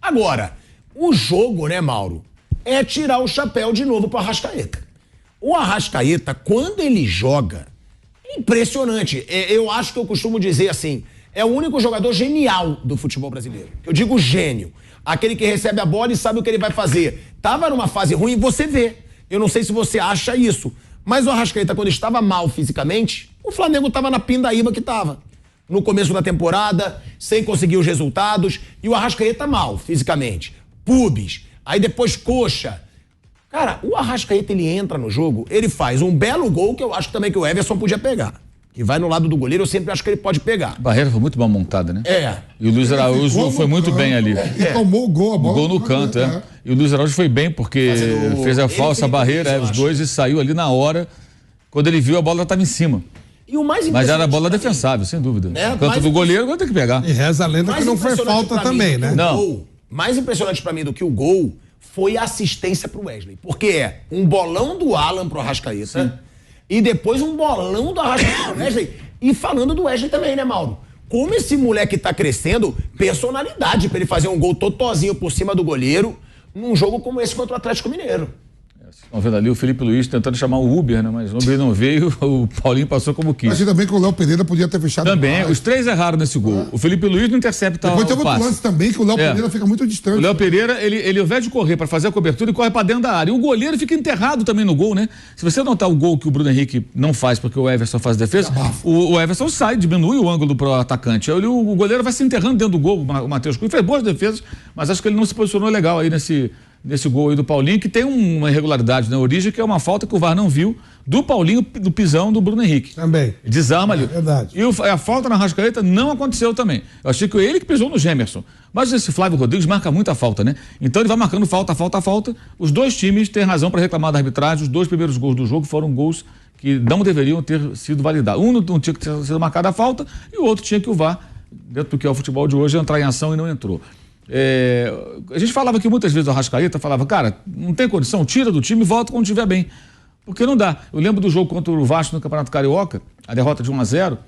Agora, o jogo, né, Mauro, é tirar o chapéu de novo pro Arrascaeta. O Arrascaeta, quando ele joga, é impressionante. Eu acho que eu costumo dizer assim, é o único jogador genial do futebol brasileiro. Eu digo gênio. Aquele que recebe a bola e sabe o que ele vai fazer. Tava numa fase ruim, você vê. Eu não sei se você acha isso, mas o Arrascaeta, quando estava mal fisicamente, o Flamengo tava na pindaíba que tava. No começo da temporada, sem conseguir os resultados, e o Arrascaeta mal fisicamente. Pubis, aí depois coxa. Cara, o Arrascaeta, ele entra no jogo, ele faz um belo gol que eu acho também que o Everson podia pegar. Que vai no lado do goleiro, eu sempre acho que ele pode pegar. A barreira foi muito mal montada, né? É. E o Luiz Araújo foi muito bem ali. E tomou o gol, a bola. O gol no canto, é. E o Luiz Araújo foi bem, porque fez a falsa barreira, os dois, e saiu ali na hora. Quando ele viu, a bola estava em cima. E o mais Mas era a bola defensável, sem dúvida. O canto do goleiro, vai ter que pegar. E reza a lenda que não foi falta também, né? Não. Mais impressionante pra mim do que o gol foi a assistência pro Wesley. Porque é um bolão do Alan pro Arrascaeta e depois um bolão do Arrascaeta pro Wesley. E falando do Wesley também, né, Mauro? Como esse moleque tá crescendo, personalidade pra ele fazer um gol totozinho por cima do goleiro num jogo como esse contra o Atlético Mineiro. Estão vendo ali o Felipe Luiz tentando chamar o Uber, né? Mas o Uber não veio, o Paulinho passou como quis. Mas ainda bem que o Léo Pereira podia ter fechado. Também, os três erraram nesse gol. O Felipe Luiz não intercepta o passe. Depois tem outro lance também, que o Léo Pereira fica muito distante. O Léo Pereira, ele ao invés de correr para fazer a cobertura, ele corre para dentro da área. E o goleiro fica enterrado também no gol, né? Se você notar o gol que o Bruno Henrique não faz porque o Everson faz defesa, o Everson sai, diminui o ângulo pro atacante. O goleiro vai se enterrando dentro do gol. O Matheus Cunha fez boas defesas, mas acho que ele não se posicionou legal aí nesse gol aí do Paulinho, que tem uma irregularidade na origem, que é uma falta que o VAR não viu, do Paulinho, do pisão do Bruno Henrique. Também. Desarma ali. Verdade. E a falta na Arrascaeta não aconteceu também. Eu achei que ele que pisou no Gemerson. Mas esse Flávio Rodrigues marca muita falta, né? Então ele vai marcando falta. Os dois times têm razão para reclamar da arbitragem. Os dois primeiros gols do jogo foram gols que não deveriam ter sido validados. Um não tinha que ter sido marcada a falta e o outro tinha que o VAR, dentro do que é o futebol de hoje, entrar em ação e não entrou. A gente falava que muitas vezes o Arrascaeta falava, cara, não tem condição, tira do time e volta quando estiver bem. Porque não dá. Eu lembro do jogo contra o Vasco no Campeonato Carioca, a derrota de 1-0.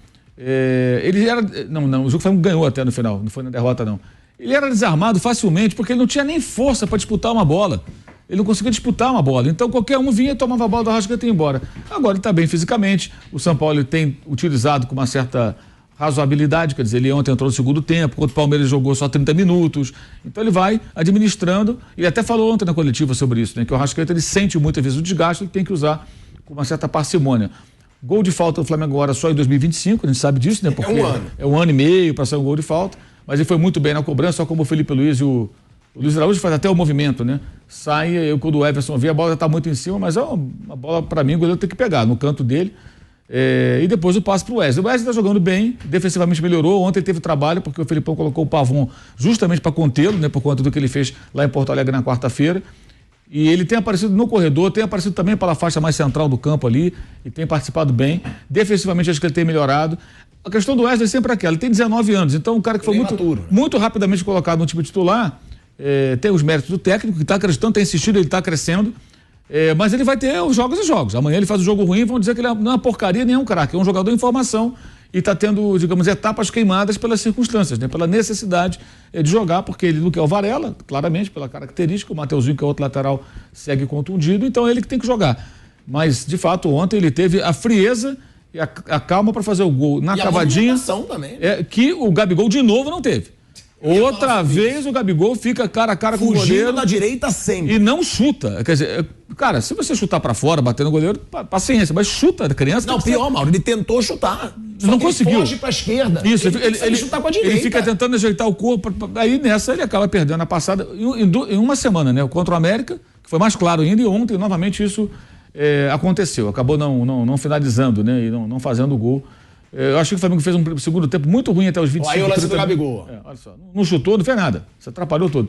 Ele era. Não, o jogo foi ganhou até no final, não foi na derrota, não. Ele era desarmado facilmente porque ele não tinha nem força para disputar uma bola. Ele não conseguia disputar uma bola. Então qualquer um vinha, tomava a bola do Arrascaeta e ia embora. Agora ele está bem fisicamente. O São Paulo tem utilizado com uma certa razoabilidade, quer dizer, ele ontem entrou no segundo tempo, contra o Palmeiras jogou só 30 minutos, então ele vai administrando, ele até falou ontem na coletiva sobre isso, né, que o Arrascaeta ele sente muitas vezes o desgaste, ele tem que usar com uma certa parcimônia. Gol de falta do Flamengo agora só em 2025, a gente sabe disso, né, porque é um ano e meio para sair um gol de falta, mas ele foi muito bem na cobrança, só como o Felipe Luiz e o Luiz Araújo faz até o movimento, né, sai, quando o Everson vê, a bola já está muito em cima, mas é uma bola, para mim, o goleiro tem que pegar no canto dele. E depois o passe para o Wesley. O Wesley está jogando bem, defensivamente melhorou. Ontem teve trabalho, porque o Felipão colocou o Pavon justamente para contê-lo, né, por conta do que ele fez lá em Porto Alegre na quarta-feira. E ele tem aparecido no corredor, tem aparecido também pela faixa mais central do campo ali, e tem participado bem. Defensivamente, acho que ele tem melhorado. A questão do Wesley é sempre aquela: ele tem 19 anos, então um cara que foi muito rapidamente colocado no time titular, tem os méritos do técnico, que está acreditando, tem insistido, ele está crescendo. Mas ele vai ter os jogos e jogos. Amanhã ele faz o jogo ruim e vão dizer que ele não é uma porcaria nem é um craque. É um jogador em formação e está tendo, digamos, etapas queimadas pelas circunstâncias, né? Pela necessidade de jogar, porque ele não quer o Varela, claramente, pela característica. O Mateuzinho, que é outro lateral, segue contundido, então é ele que tem que jogar. Mas, de fato, ontem ele teve a frieza e a calma para fazer o gol na cavadinha. Também. Que o Gabigol de novo não teve. Outra vez o Gabigol fica cara a cara com o goleiro. Fugindo da direita sempre. E não chuta. Quer dizer, cara, se você chutar pra fora, bater no goleiro, paciência, mas chuta a criança. Não, pior, Mauro, ele tentou chutar. Não conseguiu. Ele foge pra esquerda. Isso, ele chutar com a direita. Ele fica tentando ajeitar o corpo, aí nessa ele acaba perdendo a passada em uma semana, né? Contra o América, que foi mais claro ainda, e ontem novamente isso aconteceu. Acabou não finalizando, né? E não fazendo o gol. Eu acho que o Flamengo fez um segundo tempo muito ruim até os 25 aí o lance do Gabigol. Olha só, não chutou, não fez nada. Você atrapalhou tudo.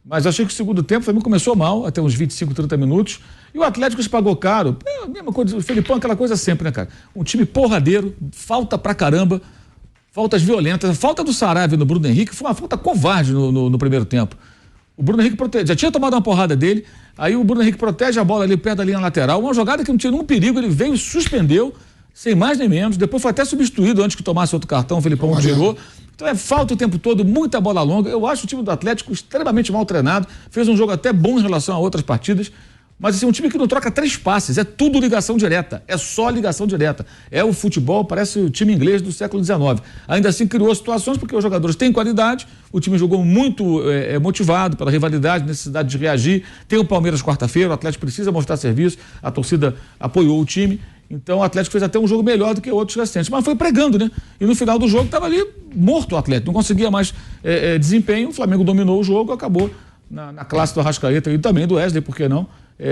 Mas eu achei que o segundo tempo o Flamengo começou mal, até uns 25, 30 minutos. E o Atlético se pagou caro. A mesma coisa, o Felipão, aquela coisa sempre, né, cara? Um time porradeiro, falta pra caramba, faltas violentas. A falta do Saravia no Bruno Henrique foi uma falta covarde no primeiro tempo. O Bruno Henrique já tinha tomado uma porrada dele, aí o Bruno Henrique protege a bola ali perto da linha lateral. Uma jogada que não tinha nenhum perigo, ele veio e suspendeu. Sem mais nem menos, depois foi até substituído antes que tomasse outro cartão, o Felipão tirou. Então falta o tempo todo, muita bola longa. Eu acho o time do Atlético extremamente mal treinado, fez um jogo até bom em relação a outras partidas, mas assim, um time que não troca 3 passes, é tudo ligação direta, é só ligação direta. É o futebol, parece o time inglês do século XIX. Ainda assim criou situações porque os jogadores têm qualidade, o time jogou muito motivado pela rivalidade, necessidade de reagir. Tem o Palmeiras quarta-feira, o Atlético precisa mostrar serviço, a torcida apoiou o time. Então o Atlético fez até um jogo melhor do que outros recentes, mas foi pregando, né? E no final do jogo estava ali morto o Atlético, não conseguia mais desempenho, o Flamengo dominou o jogo, acabou na classe do Arrascaeta e também do Wesley, por que não?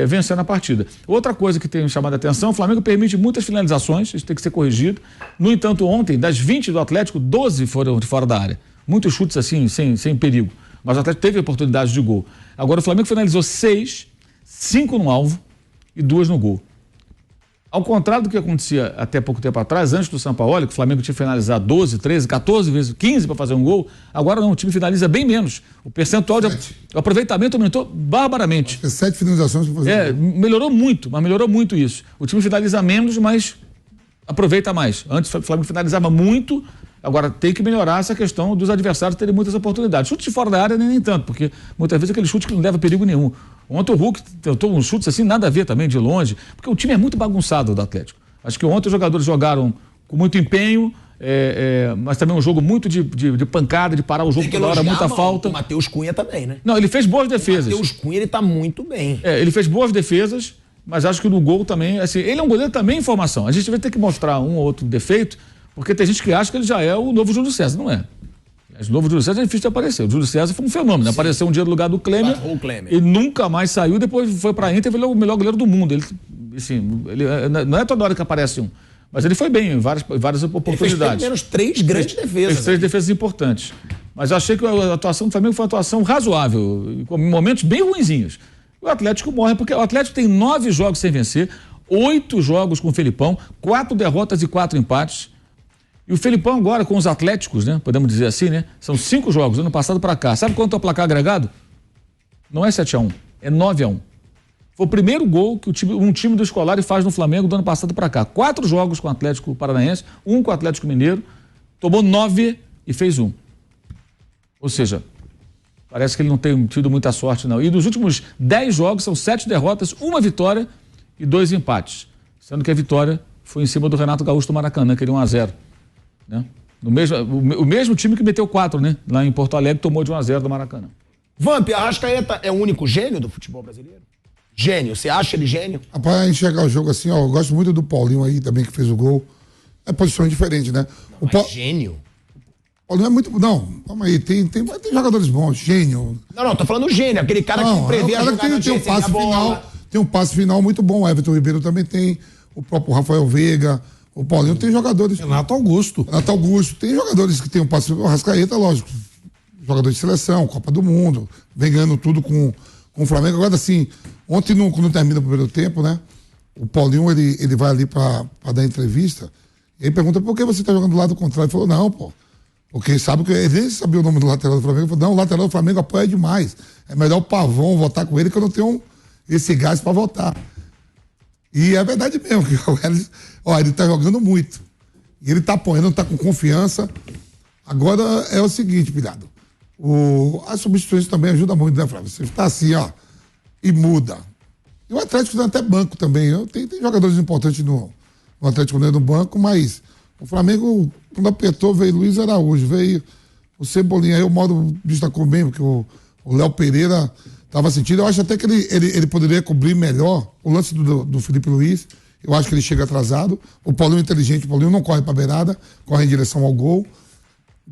Vencendo a partida. Outra coisa que tem chamado a atenção, o Flamengo permite muitas finalizações, isso tem que ser corrigido. No entanto, ontem, das 20 do Atlético, 12 foram de fora da área. Muitos chutes assim, sem perigo. Mas o Atlético teve oportunidade de gol. Agora o Flamengo finalizou 6, 5 no alvo e 2 no gol. Ao contrário do que acontecia até pouco tempo atrás, antes do Sampaoli, que o Flamengo tinha que finalizar 12, 13, 14 vezes, 15 para fazer um gol, agora não, o time finaliza bem menos. O percentual de aproveitamento aumentou barbaramente. 7 finalizações para fazer um gol. Melhorou muito isso. O time finaliza menos, mas aproveita mais. Antes o Flamengo finalizava muito, agora tem que melhorar essa questão dos adversários terem muitas oportunidades. Chute de fora da área nem tanto, porque muitas vezes aquele chute que não leva perigo nenhum. Ontem o Hulk tentou uns chutes assim, nada a ver também de longe, porque o time é muito bagunçado do Atlético. Acho que ontem os jogadores jogaram com muito empenho, mas também um jogo muito de pancada, de parar o jogo toda hora, muita falta. O Matheus Cunha também, né? Não, ele fez boas defesas. O Matheus Cunha, ele tá muito bem. Ele fez boas defesas, mas acho que no gol também, assim, ele é um goleiro também em formação. A gente vai ter que mostrar um ou outro defeito, porque tem gente que acha que ele já é o novo Júlio César, não é? O novo Júlio César é difícil de aparecer. O Júlio César foi um fenômeno. Sim. Apareceu um dia no lugar do Klemer e nunca mais saiu. Depois foi pra Inter e virou o melhor goleiro do mundo. Ele não é toda hora que aparece um, mas ele foi bem em várias oportunidades. Ele fez pelo menos 3 grandes defesas. Fez 3 defesas importantes. Mas eu achei que a atuação do Flamengo foi uma atuação razoável, com momentos bem ruinzinhos. O Atlético morre, porque o Atlético tem 9 jogos sem vencer, 8 jogos com o Felipão, 4 derrotas e 4 empates. E o Felipão agora com os Atléticos, né? Podemos dizer assim, né? São 5 jogos, ano passado para cá. Sabe quanto é o placar agregado? Não é 7-1, é 9-1. Foi o primeiro gol que um time do Scolari faz no Flamengo do ano passado para cá. 4 jogos com o Atlético Paranaense, 1 com o Atlético Mineiro, tomou 9 e fez 1. Ou seja, parece que ele não tem tido muita sorte, não. E dos últimos 10 jogos, são 7 derrotas, 1 vitória e 2 empates. Sendo que a vitória foi em cima do Renato Gaúcho do Maracanã, que ele 1-0. Né? O mesmo time que meteu 4, né? Lá em Porto Alegre, tomou de 1-0 do Maracanã. Vamp, Arrascaeta é o único gênio do futebol brasileiro? Gênio, você acha ele gênio? Pra enxergar o jogo assim, ó, eu gosto muito do Paulinho aí também, que fez o gol. É posição diferente, né? Gênio? Paulinho é muito... Não, calma aí, tem jogadores bons, gênio. Não, tô falando gênio, aquele cara que prevê a jogada tem um passe final, tem um passe final muito bom. O Everton Ribeiro também tem, o próprio Rafael Veiga. O Paulinho tem jogadores... Renato Augusto. Tem jogadores que tem um passe... O Arrascaeta, lógico, jogador de seleção, Copa do Mundo, vem ganhando tudo com o Flamengo. Agora, assim, ontem, quando termina o primeiro tempo, né? O Paulinho, ele vai ali pra dar entrevista, e aí pergunta, por que você tá jogando do lado contrário? Ele falou, não, pô, porque sabe que... Ele nem sabia o nome do lateral do Flamengo. Ele falou, não, o lateral do Flamengo apoia demais. É melhor o Pavão votar com ele, que eu não tenho esse gás pra votar. E é verdade mesmo, que ele tá jogando muito. E ele tá apoiando, tá com confiança. Agora é o seguinte, pilhado. As substituições também ajudam muito, né, Flávio? Você tá assim, ó, e muda. E o Atlético tem até banco também. Tem jogadores importantes no Atlético no banco, mas o Flamengo, quando apertou, veio Luiz Araújo, veio o Cebolinha. Aí o Mauro destacou bem, porque o Léo Pereira estava sentindo. Eu acho até que ele poderia cobrir melhor o lance do Felipe Luiz. Eu acho que ele chega atrasado. O Paulinho é inteligente, o Paulinho não corre para a beirada, corre em direção ao gol.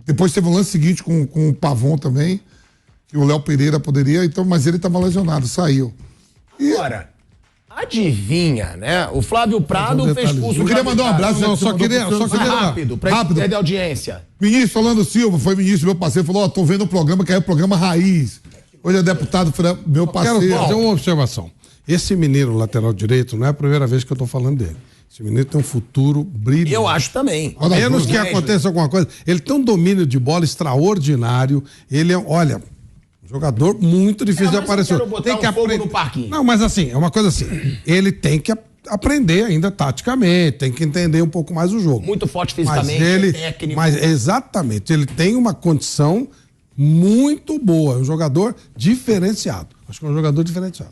Depois teve o lance seguinte com o Pavon também, que o Léo Pereira poderia, então, mas ele estava lesionado, saiu. Agora, adivinha, né? O Flávio Prado fez curso. Eu queria mandar um abraço, só queria rápido, pra perder audiência. Ministro Orlando Silva, foi ministro, meu parceiro, falou, tô vendo o programa, que é o programa Raiz. Hoje é deputado, meu parceiro. Quero fazer uma observação. Esse menino lateral direito, não é a primeira vez que eu tô falando dele. Esse menino tem um futuro brilhante. Eu acho também. A menos que aconteça alguma coisa. Ele tem um domínio de bola extraordinário. Ele é, olha, um jogador muito difícil de aparecer. Tem que aprender no parquinho. Não, mas assim, é uma coisa assim. Ele tem que aprender ainda taticamente, tem que entender um pouco mais o jogo. Muito forte fisicamente, técnico. Mas exatamente, ele tem uma condição muito boa, um jogador diferenciado. Acho que é um jogador diferenciado.